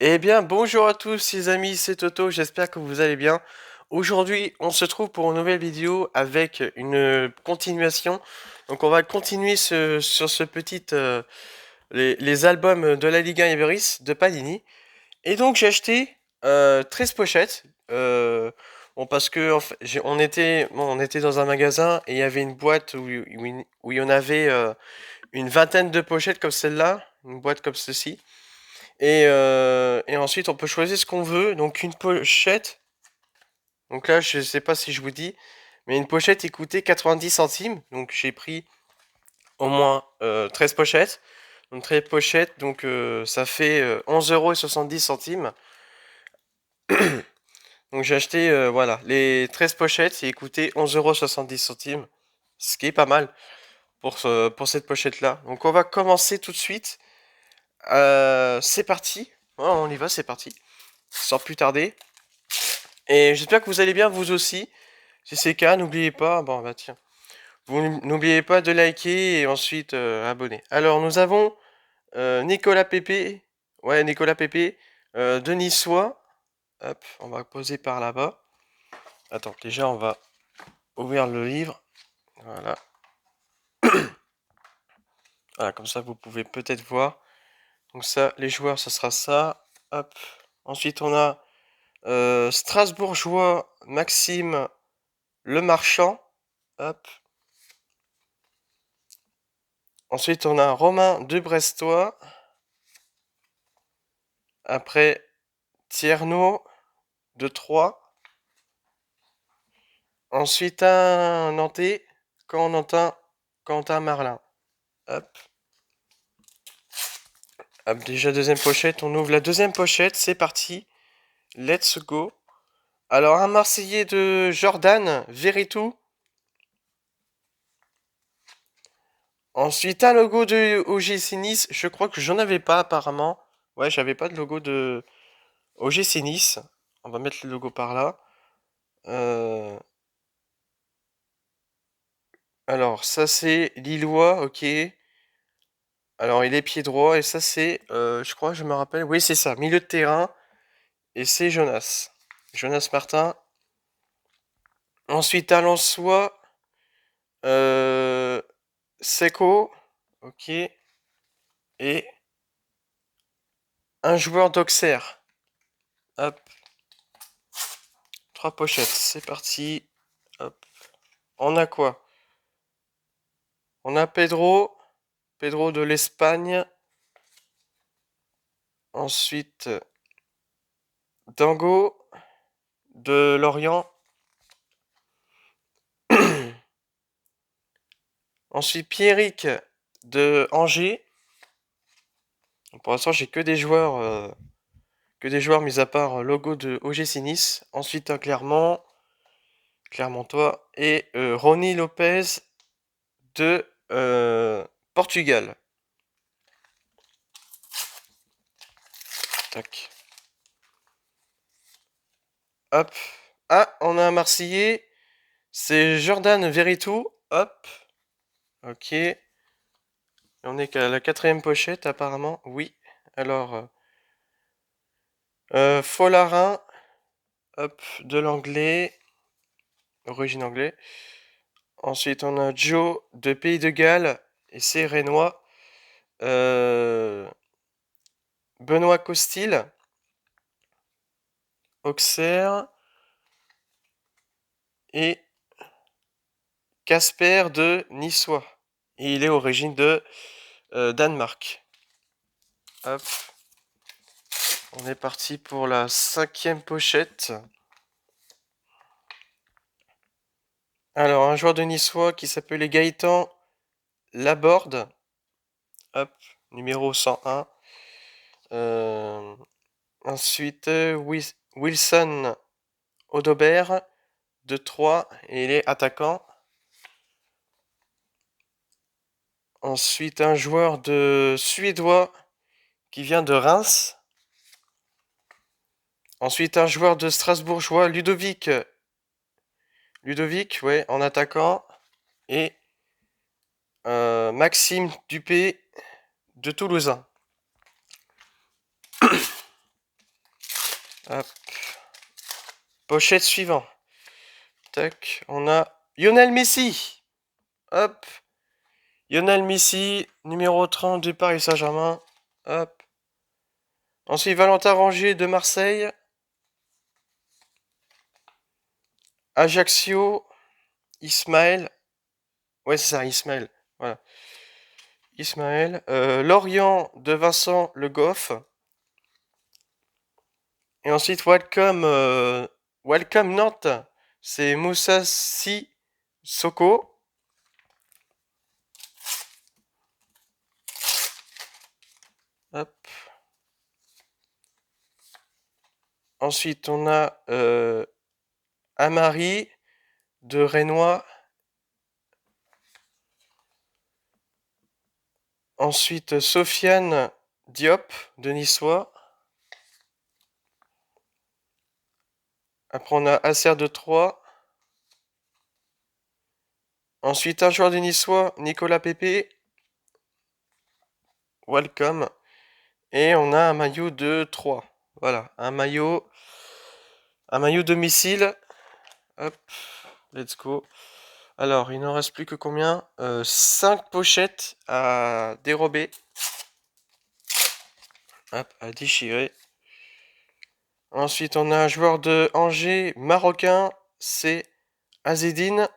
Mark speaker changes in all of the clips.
Speaker 1: Eh bien, bonjour à tous les amis, c'est Toto, j'espère que vous allez bien. Aujourd'hui, on se trouve pour une nouvelle vidéo avec une continuation. Donc, on va continuer sur ce petit, les albums de la Ligue 1 Everest de Panini. Et donc, j'ai acheté 13 pochettes. Bon, parce que en fait, on était dans un magasin et il y avait une boîte où il y en avait une vingtaine de pochettes comme celle-là, une boîte comme ceci. Et ensuite, on peut choisir ce qu'on veut. Donc, une pochette. Donc là, je sais pas si je vous dis, mais une pochette, il coûtait 90 centimes. Donc, j'ai pris au moins 13 pochettes. Donc, 13 pochettes, donc ça fait 11,70 €. Donc, j'ai acheté, voilà, les 13 pochettes, il coûtait 11,70 €. Ce qui est pas mal pour cette pochette-là. Donc, on va commencer tout de suite. C'est parti. Oh, on y va, c'est parti. Sans plus tarder. Et j'espère que vous allez bien vous aussi. Si c'est le cas, n'oubliez pas, bon bah tiens, vous n'oubliez pas de liker et ensuite abonner. Alors nous avons Nicolas Pépé, ouais Nicolas Pépé, Denis Soie, hop, on va poser par là-bas. Attends, déjà on va ouvrir le livre, voilà, voilà comme ça vous pouvez peut-être voir. Donc ça, les joueurs, ça sera ça, hop. Ensuite on a Strasbourgeois Maxime Lemarchand, hop. Ensuite, on a Romain de Brestois. Après, Tierno de Troyes. Ensuite, un Nantais, Quentin Marlin. Hop. Hop, déjà deuxième pochette. On ouvre la deuxième pochette. C'est parti. Let's go. Alors, un Marseillais de Jordan, Veretout. Ensuite, un logo de OGC Nice. Je crois que j'en avais pas apparemment. Ouais, j'avais pas de logo de OGC Nice. On va mettre le logo par là. Alors, ça c'est Lillois, ok. Alors, il est pied droit et ça c'est, je crois, je me rappelle. Oui, c'est ça, milieu de terrain. Et c'est Jonas. Jonas Martin. Ensuite, Alençois. Euh, Seco. Ok. Et un joueur d'Auxerre. Hop. Trois pochettes. C'est parti. Hop. On a quoi? On a Pedro. Pedro de l'Espagne. Ensuite, Dango de Lorient. Ensuite, Pierrick de Angers. Pour l'instant, j'ai que des joueurs mis à part logo de OGC Nice. Ensuite, un Clermontois et Ronny Lopez de Portugal. Tac. Hop. Ah, on a un Marseillais. C'est Jordan Veretout. Hop. Ok. On est qu'à la quatrième pochette apparemment. Oui. Alors, Folarin. Hop. De l'anglais. Origine anglais. Ensuite, on a Joe de Pays de Galles. Et c'est Rénois. Benoît Costil. Auxerre. Et Casper de Niçois. Et il est origine de Danemark. Hop. On est parti pour la cinquième pochette. Alors, un joueur de Niçois qui s'appelait Gaëtan Laborde. Hop, numéro 101. Euh, ensuite, Wilson Odobert de Troyes. Et il est attaquant. Ensuite, un joueur de suédois qui vient de Reims. Ensuite, un joueur de Strasbourgeois, Ludovic. Ludovic, ouais, en attaquant. Et Maxime Dupé de Toulousain. Hop. Pochette suivante. Tac, on a Lionel Messi. Hop. Lionel Messi, numéro 30 du Paris Saint-Germain. Hop. Ensuite, Valentin Rongier de Marseille. Ajaccio. Ismaël. Ouais, c'est ça, Ismaël. Voilà. Ismaël. Lorient de Vincent Le Goff. Et ensuite, Welcome Nantes. C'est Moussa Sissoko. Hop. Ensuite, on a Amari de Renoir. Ensuite, Sofiane Diop de Niçois. Après, on a Acer de Troyes. Ensuite, un joueur de Niçois, Nicolas Pepe. Welcome. Et on a un maillot de 3. Voilà, un maillot domicile. Hop, let's go. Alors, il n'en reste plus que combien 5 pochettes à dérober. Hop, à déchirer. Ensuite, on a un joueur de Angers marocain, c'est Azedine.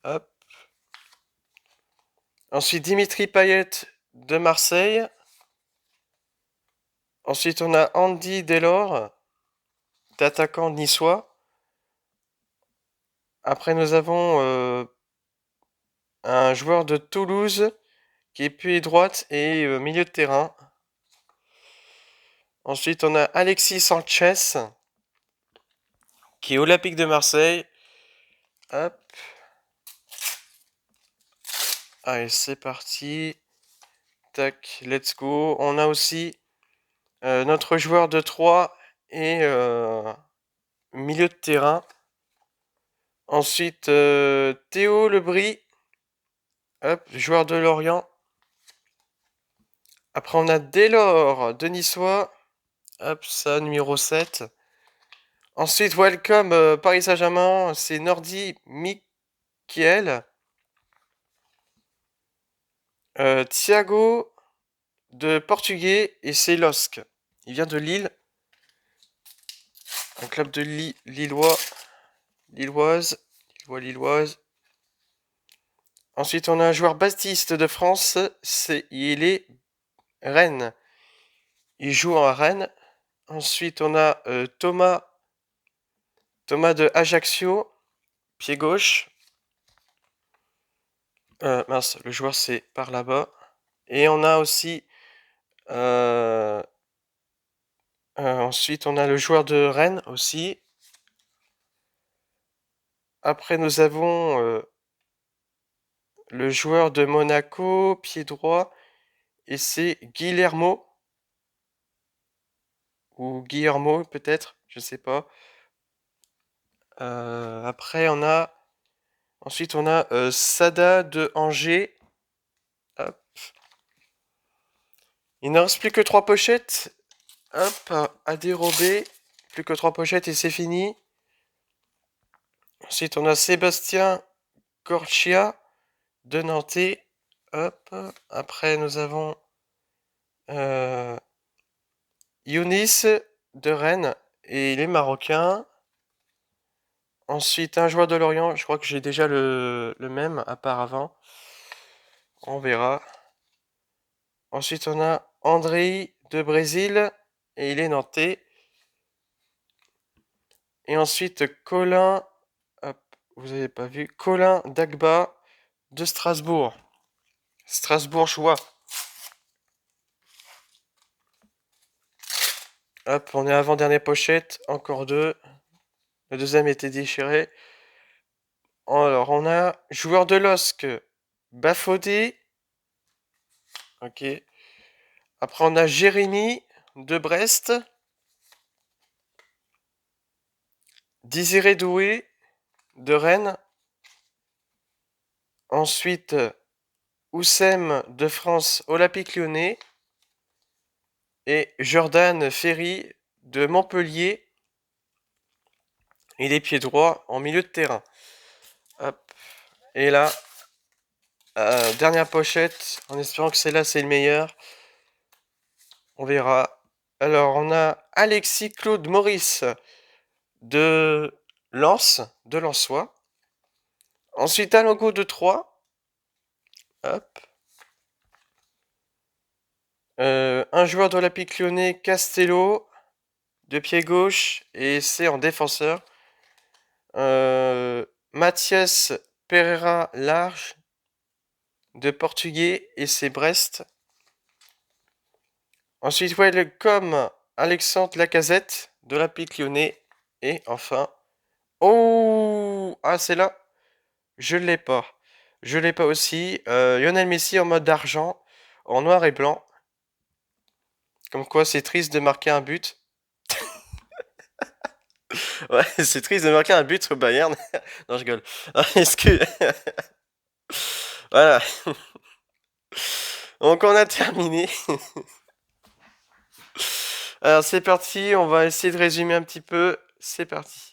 Speaker 1: Hop. Ensuite, Dimitri Payet de Marseille. Ensuite, on a Andy Delors, d'attaquant niçois. Après, nous avons un joueur de Toulouse qui est pied droite et milieu de terrain. Ensuite, on a Alexis Sanchez qui est Olympique de Marseille. Hop. Allez, c'est parti. Tac, let's go. On a aussi notre joueur de 3 et milieu de terrain. Ensuite, Théo Lebris, hop, joueur de Lorient. Après, on a Delors de Niçois. Hop, ça, numéro 7. Ensuite, welcome Paris Saint-Germain, c'est Nordi Mikiel. Thiago de Portugais et c'est LOSC. Il vient de Lille. Un club de Lilloise. Ensuite, on a un joueur baptiste de France. Il est Rennes. Il joue à Rennes. Ensuite, on a Thomas de Ajaccio, pied gauche. Mince, le joueur c'est par là-bas. Et on a aussi ensuite on a le joueur de Rennes aussi. Après nous avons le joueur de Monaco, pied droit, et c'est Guillermo. Ou Guillermo peut-être, je sais pas. Après ensuite on a Sada de Angers. Hop. Il ne reste plus que 3 pochettes. Hop, à dérober. Plus que 3 pochettes et c'est fini. Ensuite, on a Sébastien Corchia de Nantais. Hop. Après, nous avons Younis de Rennes et il est marocain. Ensuite, un joueur de Lorient. Je crois que j'ai déjà le même, à part avant. On verra. Ensuite, on a André de Brésil et il est nantais. Et ensuite, Colin, hop, vous n'avez pas vu, Colin Dagba de Strasbourg. Strasbourgeois. Hop, on est avant-dernière pochette, encore 2. Le deuxième était déchiré. Alors, on a joueur de LOSC, Bafodé. Ok. Après, on a Jérémy de Brest. Désiré Doué de Rennes. Ensuite, Oussem de France, Olympique Lyonnais. Et Jordan Ferry de Montpellier. Il est pied droit en milieu de terrain. Hop. Et là, dernière pochette, en espérant que celle-là c'est le meilleur. On verra. Alors, on a Alexis Claude Maurice de Lens, de Lensois. Ensuite, un logo de 3. Hop. Un joueur de l'Olympique Lyonnais, Castello, de pied gauche, et c'est en défenseur. Mathias Pereira Large, de Portugais, et c'est Brest. Ensuite, welcome Alexandre Lacazette, de l'Olympique Lyonnais. Et enfin... Oh! Ah, c'est là. Je l'ai pas. Je l'ai pas aussi. Lionel Messi en mode d'argent, en noir et blanc. Comme quoi, c'est triste de marquer un but. Ouais, c'est triste de marquer un but au Bayern. Non, je gueule. Est-ce que... Voilà. Donc, on a terminé. Alors, c'est parti. On va essayer de résumer un petit peu. C'est parti.